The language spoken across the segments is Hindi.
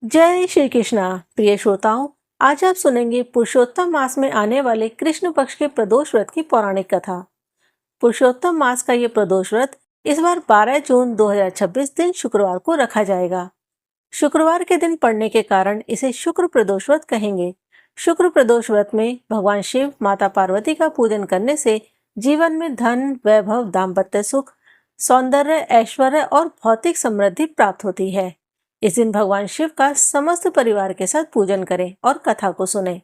जय श्री कृष्णा। प्रिय श्रोताओं, आज आप सुनेंगे पुरुषोत्तम मास में आने वाले कृष्ण पक्ष के प्रदोष व्रत की पौराणिक कथा। पुरुषोत्तम मास का ये प्रदोष व्रत इस बार 12 जून 2026 दिन शुक्रवार को रखा जाएगा। शुक्रवार के दिन पड़ने के कारण इसे शुक्र प्रदोष व्रत कहेंगे। शुक्र प्रदोष व्रत में भगवान शिव, माता पार्वती का पूजन करने से जीवन में धन, वैभव, दाम्पत्य सुख, सौंदर्य, ऐश्वर्य और भौतिक समृद्धि प्राप्त होती है। इस दिन भगवान शिव का समस्त परिवार के साथ पूजन करें और कथा को सुनें।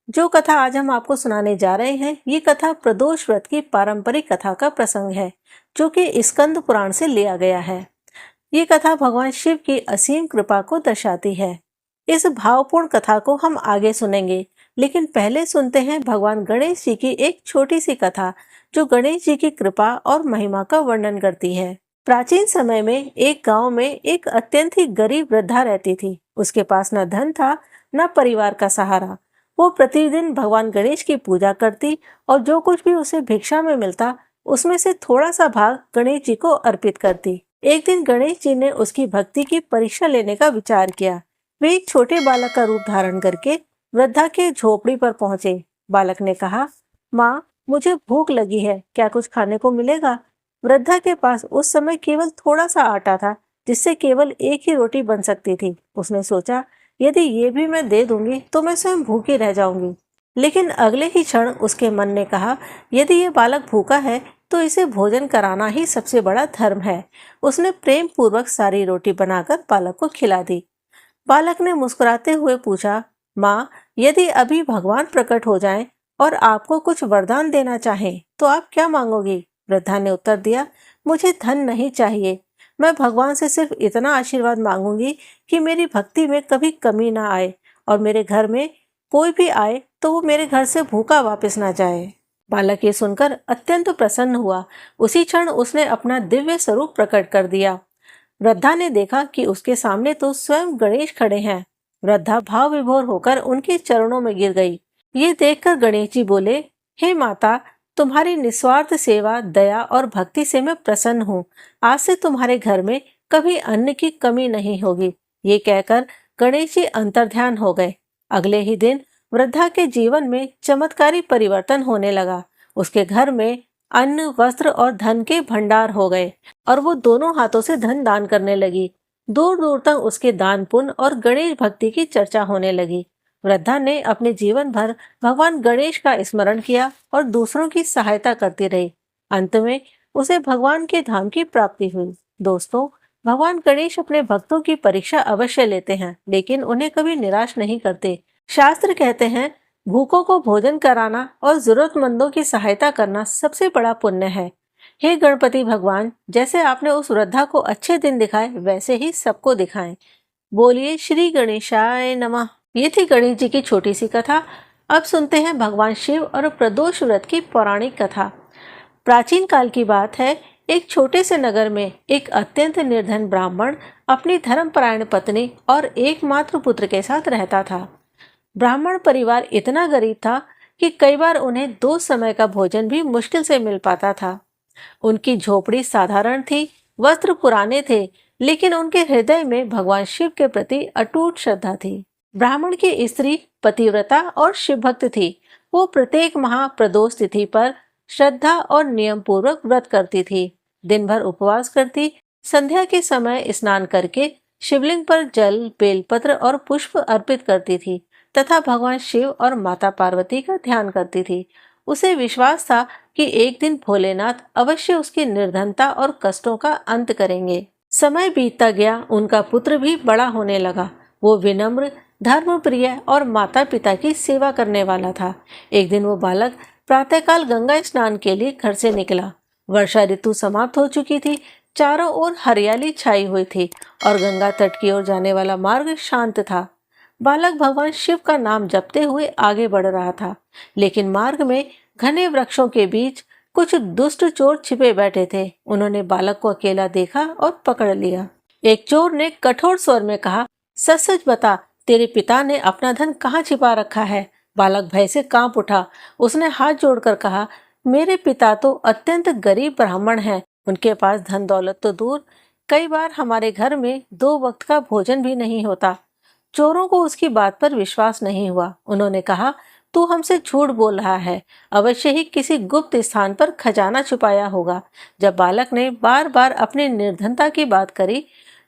जो कथा आज हम आपको सुनाने जा रहे हैं, ये कथा प्रदोष व्रत की पारंपरिक कथा का प्रसंग है, जो कि स्कंद पुराण से लिया गया है। ये कथा भगवान शिव की असीम कृपा को दर्शाती है। इस भावपूर्ण कथा को हम आगे सुनेंगे, लेकिन पहले सुनते हैं भगवान गणेश जी की एक छोटी सी कथा, जो गणेश जी की कृपा और महिमा का वर्णन करती है। प्राचीन समय में एक गांव में एक अत्यंत ही गरीब वृद्धा रहती थी। उसके पास न धन था, न परिवार का सहारा। वो प्रतिदिन भगवान गणेश की पूजा करती और जो कुछ भी उसे भिक्षा में मिलता, उसमें से थोड़ा सा भाग गणेश जी को अर्पित करती। एक दिन गणेश जी ने उसकी भक्ति की परीक्षा लेने का विचार किया। वे एक छोटे बालक का रूप धारण करके वृद्धा के झोपड़ी पर पहुंचे। बालक ने कहा, माँ, मुझे भूख लगी है, क्या कुछ खाने को मिलेगा? वृद्धा के पास उस समय केवल थोड़ा सा आटा था, जिससे केवल एक ही रोटी बन सकती थी। उसने सोचा, यदि ये भी मैं दे दूंगी तो मैं स्वयं भूखी रह जाऊंगी। लेकिन अगले ही क्षण उसके मन ने कहा, यदि ये बालक भूखा है तो इसे भोजन कराना ही सबसे बड़ा धर्म है। उसने प्रेम पूर्वक सारी रोटी बनाकर बालक को खिला दी। बालक ने मुस्कुराते हुए पूछा, माँ, यदि अभी भगवान प्रकट हो जाएं और आपको कुछ वरदान देना चाहें तो आप क्या मांगोगी? वृद्धा ने उत्तर दिया, मुझे धन नहीं चाहिए। मैं भगवान से सिर्फ इतना आशीर्वाद मांगूंगी कि मेरी भक्ति में कभी कमी ना आए और मेरे घर में कोई भी आए तो वो मेरे घर से भूखा वापस ना जाए। बालक ये सुनकर अत्यंत प्रसन्न हुआ। उसी क्षण उसने अपना दिव्य स्वरूप प्रकट कर दिया। वृद्धा ने देखा कि उसके सामने तो स्वयं गणेश खड़े हैं। वृद्धा भाव विभोर होकर उनके चरणों में गिर गई। ये देखकर गणेश जी बोले, हे माता, तुम्हारी निस्वार्थ सेवा, दया और भक्ति से मैं प्रसन्न हूँ। आज से तुम्हारे घर में कभी अन्न की कमी नहीं होगी। ये कहकर गणेश जी अंतर्ध्यान हो गए। अगले ही दिन वृद्धा के जीवन में चमत्कारी परिवर्तन होने लगा। उसके घर में अन्न, वस्त्र और धन के भंडार हो गए और वो दोनों हाथों से धन दान करने लगी। दूर दूर तक उसके दान पुण्य और गणेश भक्ति की चर्चा होने लगी। वृद्धा ने अपने जीवन भर भगवान गणेश का स्मरण किया और दूसरों की सहायता करती रही। अंत में उसे भगवान के धाम की प्राप्ति हुई। दोस्तों, भगवान गणेश अपने भक्तों की परीक्षा अवश्य लेते हैं, लेकिन उन्हें कभी निराश नहीं करते। शास्त्र कहते हैं, भूखों को भोजन कराना और जरूरतमंदों की सहायता करना सबसे बड़ा पुण्य है। हे गणपति भगवान, जैसे आपने उस वृद्धा को अच्छे दिन दिखाए, वैसे ही सबको दिखाएं। बोलिए श्री गणेशाय नमः। ये थी गणेश जी की छोटी सी कथा। अब सुनते हैं भगवान शिव और प्रदोष व्रत की पौराणिक कथा। प्राचीन काल की बात है। एक छोटे से नगर में एक अत्यंत निर्धन ब्राह्मण अपनी धर्मपरायण पत्नी और एकमात्र पुत्र के साथ रहता था। ब्राह्मण परिवार इतना गरीब था कि कई बार उन्हें 2 समय का भोजन भी मुश्किल से मिल पाता था। उनकी झोपड़ी साधारण थी, वस्त्र पुराने थे, लेकिन उनके हृदय में भगवान शिव के प्रति अटूट श्रद्धा थी। ब्राह्मण की स्त्री पतिव्रता और शिव भक्त थी। वो प्रत्येक महाप्रदोष तिथि पर श्रद्धा और नियम पूर्वक व्रत करती थी। दिन भर उपवास करती, संध्या के समय स्नान करके शिवलिंग पर जल, बेलपत्र और पुष्प अर्पित करती थी तथा भगवान शिव और माता पार्वती का ध्यान करती थी। उसे विश्वास था कि एक दिन भोलेनाथ अवश्य उसकी निर्धनता और कष्टों का अंत करेंगे। समय बीतता गया, उनका पुत्र भी बड़ा होने लगा। वो विनम्र, धर्मप्रिय और माता पिता की सेवा करने वाला था। एक दिन वो बालक प्रातःकाल गंगा स्नान के लिए घर से निकला। वर्षा ऋतु समाप्त हो चुकी थी। चारों ओर हरियाली छाई हुई थी और गंगा तट की ओर जाने वाला मार्ग शांत था। बालक भगवान शिव का नाम जपते हुए आगे बढ़ रहा था, लेकिन मार्ग में घने वृक्षों के बीच कुछ दुष्ट चोर छिपे बैठे थे। उन्होंने बालक को अकेला देखा और पकड़ लिया। एक चोर ने कठोर स्वर में कहा, सच सच बता, तेरे पिता ने अपना धन कहाँ छिपा रखा है? बालक भय से कांप उठा। उसने हाथ जोड़कर कहा, मेरे पिता तो अत्यंत गरीब ब्राह्मण हैं। उनके पास धन दौलत तो दूर, कई बार हमारे घर में 2 वक्त का भोजन भी नहीं होता। चोरों को उसकी बात पर विश्वास नहीं हुआ। उन्होंने कहा, तू हमसे झूठ बोल रहा है, अवश्य ही किसी गुप्त स्थान पर खजाना छुपाया होगा। जब बालक ने बार बार अपनी निर्धनता की बात करी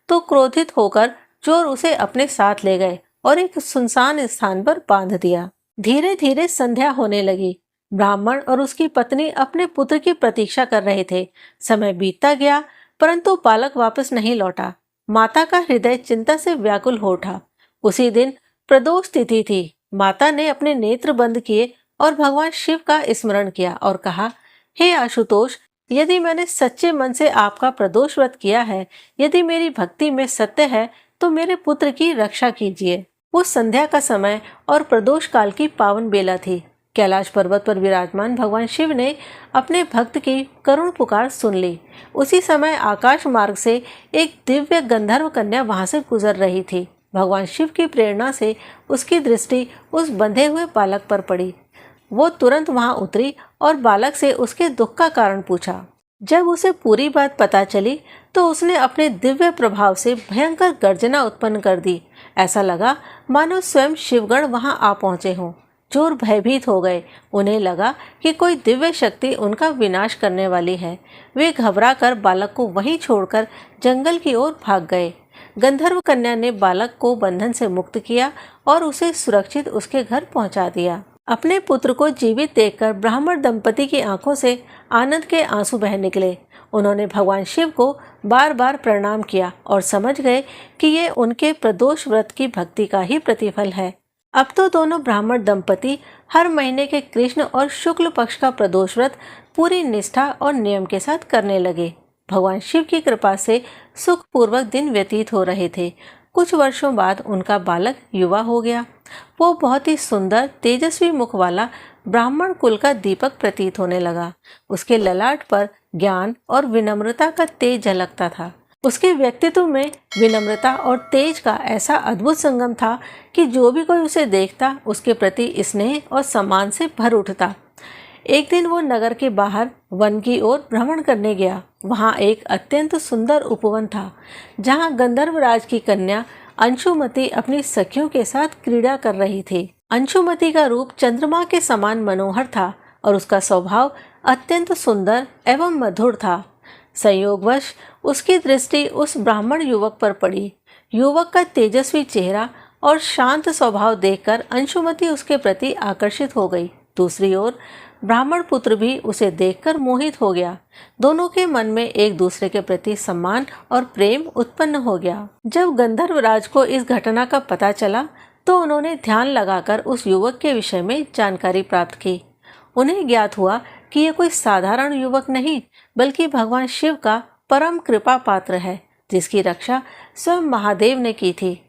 तो क्रोधित होकर चोर उसे अपने साथ ले गए और एक सुनसान स्थान पर बांध दिया। धीरे धीरे संध्या होने लगी। ब्राह्मण और उसकी पत्नी अपने पुत्र की प्रतीक्षा कर रहे थे। समय बीतता गया परंतु बालक वापस नहीं लौटा। माता का हृदय चिंता से व्याकुल हो उठा। उसी दिन प्रदोष तिथि थी। माता ने अपने नेत्र बंद किए और भगवान शिव का स्मरण किया और कहा, हे आशुतोष, यदि मैंने सच्चे मन से आपका प्रदोष व्रत किया है, यदि मेरी भक्ति में सत्य है, तो मेरे पुत्र की रक्षा कीजिए। वो संध्या का समय और प्रदोष काल की पावन बेला थी। कैलाश पर्वत पर विराजमान भगवान शिव ने अपने भक्त की करुण पुकार सुन ली। उसी समय आकाश मार्ग से एक दिव्य गंधर्व कन्या वहां से गुजर रही थी। भगवान शिव की प्रेरणा से उसकी दृष्टि उस बंधे हुए बालक पर पड़ी। वो तुरंत वहां उतरी और बालक से उसके दुख का कारण पूछा। जब उसे पूरी बात पता चली तो उसने अपने दिव्य प्रभाव से भयंकर गर्जना उत्पन्न कर दी। ऐसा लगा मानो स्वयं शिवगण वहां आ पहुंचे हों। चोर भयभीत हो गए। उन्हें लगा कि कोई दिव्य शक्ति उनका विनाश करने वाली है। वे घबराकर बालक को वहीं छोड़कर जंगल की ओर भाग गए। गंधर्व कन्या ने बालक को बंधन से मुक्त किया और उसे सुरक्षित उसके घर पहुंचा दिया। अपने पुत्र को जीवित देखकर ब्राह्मण दंपति की आंखों से आनंद के आंसू बह निकले। उन्होंने भगवान शिव को बार बार प्रणाम किया और समझ गए कि ये उनके प्रदोष व्रत की भक्ति का ही प्रतिफल है। अब तो दोनों ब्राह्मण दंपति हर महीने के कृष्ण और शुक्ल पक्ष का प्रदोष व्रत पूरी निष्ठा और नियम के साथ करने लगे। भगवान शिव की कृपा से सुखपूर्वक दिन व्यतीत हो रहे थे। कुछ वर्षों बाद उनका बालक युवा हो गया। वो बहुत ही सुंदर तेजस्वी मुख वाला ब्राह्मण कुल का दीपक प्रतीत होने लगा। उसके ललाट पर ज्ञान और विनम्रता का तेज झलकता था। उसके व्यक्तित्व में विनम्रता और तेज का ऐसा अद्भुत संगम था कि जो भी कोई उसे देखता उसके प्रति स्नेह और सम्मान से भर उठता। एक दिन वो नगर के बाहर वन की ओर भ्रमण करने गया। वहां एक अत्यंत सुंदर उपवन था जहां गंधर्वराज की कन्या अंशुमति अपनी सखियों के साथ क्रीड़ा कर रही थी। अंशुमति का रूप चंद्रमा के समान मनोहर था और उसका स्वभाव अत्यंत सुंदर एवं मधुर था। संयोगवश उसकी दृष्टि उस ब्राह्मण युवक पर पड़ी। युवक का तेजस्वी चेहरा और शांत स्वभाव देखकर अंशुमति उसके प्रति आकर्षित हो गई। दूसरी ओर ब्राह्मण पुत्र भी उसे देखकर मोहित हो गया। दोनों के मन में एक दूसरे के प्रति सम्मान और प्रेम उत्पन्न हो गया। जब गंधर्वराज को इस घटना का पता चला तो उन्होंने ध्यान लगाकर उस युवक के विषय में जानकारी प्राप्त की। उन्हें ज्ञात हुआ कि यह कोई साधारण युवक नहीं बल्कि भगवान शिव का परम कृपा पात्र है, जिसकी रक्षा स्वयं महादेव ने की थी।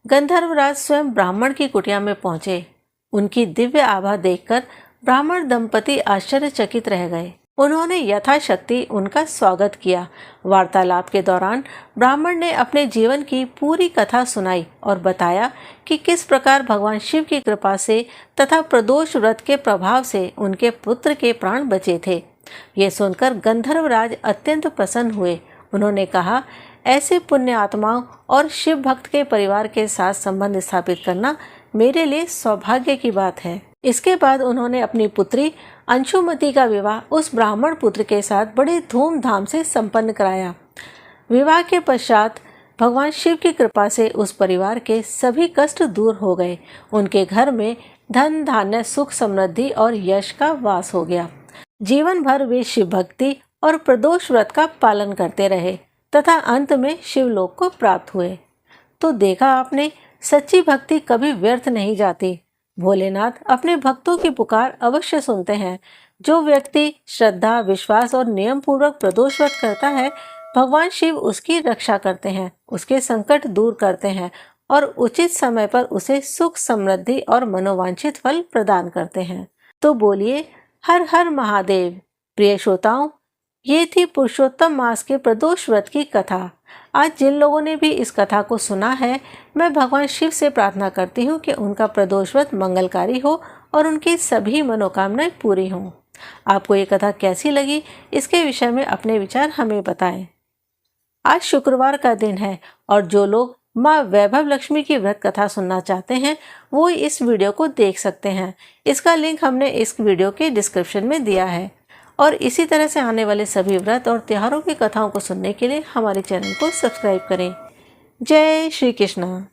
गंधर्वराज स्वयं ब्राह्मण की कुटिया में पहुंचे। उनकी दिव्य आभा देखकर ब्राह्मण दंपति आश्चर्यचकित रह गए। उन्होंने यथाशक्ति उनका स्वागत किया। वार्तालाप के दौरान ब्राह्मण ने अपने जीवन की पूरी कथा सुनाई और बताया कि किस प्रकार भगवान शिव की कृपा से तथा प्रदोष व्रत के प्रभाव से उनके पुत्र के प्राण बचे थे। ये सुनकर गंधर्वराज अत्यंत प्रसन्न हुए। उन्होंने कहा, ऐसे पुण्य आत्माओं और शिव भक्त के परिवार के साथ संबंध स्थापित करना मेरे लिए सौभाग्य की बात है। इसके बाद उन्होंने अपनी पुत्री अंशुमति का विवाह उस ब्राह्मण पुत्र के साथ बड़े धूमधाम से संपन्न कराया। विवाह के पश्चात भगवान शिव की कृपा से उस परिवार के सभी कष्ट दूर हो गए। उनके घर में धन धान्य सुख समृद्धि और यश का वास हो गया। जीवन भर वे शिव भक्ति और प्रदोष व्रत का पालन करते रहे तथा अंत में शिवलोक को प्राप्त हुए। तो देखा आपने, सच्ची भक्ति कभी व्यर्थ नहीं जाती। भोलेनाथ अपने भक्तों की पुकार अवश्य सुनते हैं। जो व्यक्ति श्रद्धा, विश्वास और नियम पूर्वक प्रदोष व्रत करता है, भगवान शिव उसकी रक्षा करते हैं, उसके संकट दूर करते हैं और उचित समय पर उसे सुख, समृद्धि और मनोवांछित फल प्रदान करते हैं। तो बोलिए हर हर महादेव। प्रिय श्रोताओं, ये थी पुरुषोत्तम मास के प्रदोष व्रत की कथा। आज जिन लोगों ने भी इस कथा को सुना है, मैं भगवान शिव से प्रार्थना करती हूँ कि उनका प्रदोष व्रत मंगलकारी हो और उनकी सभी मनोकामनाएं पूरी हों। आपको ये कथा कैसी लगी, इसके विषय में अपने विचार हमें बताएं। आज शुक्रवार का दिन है और जो लोग माँ वैभव लक्ष्मी की व्रत कथा सुनना चाहते हैं वो इस वीडियो को देख सकते हैं। इसका लिंक हमने इस वीडियो के डिस्क्रिप्शन में दिया है। और इसी तरह से आने वाले सभी व्रत और त्योहारों की कथाओं को सुनने के लिए हमारे चैनल को सब्सक्राइब करें। जय श्री कृष्ण।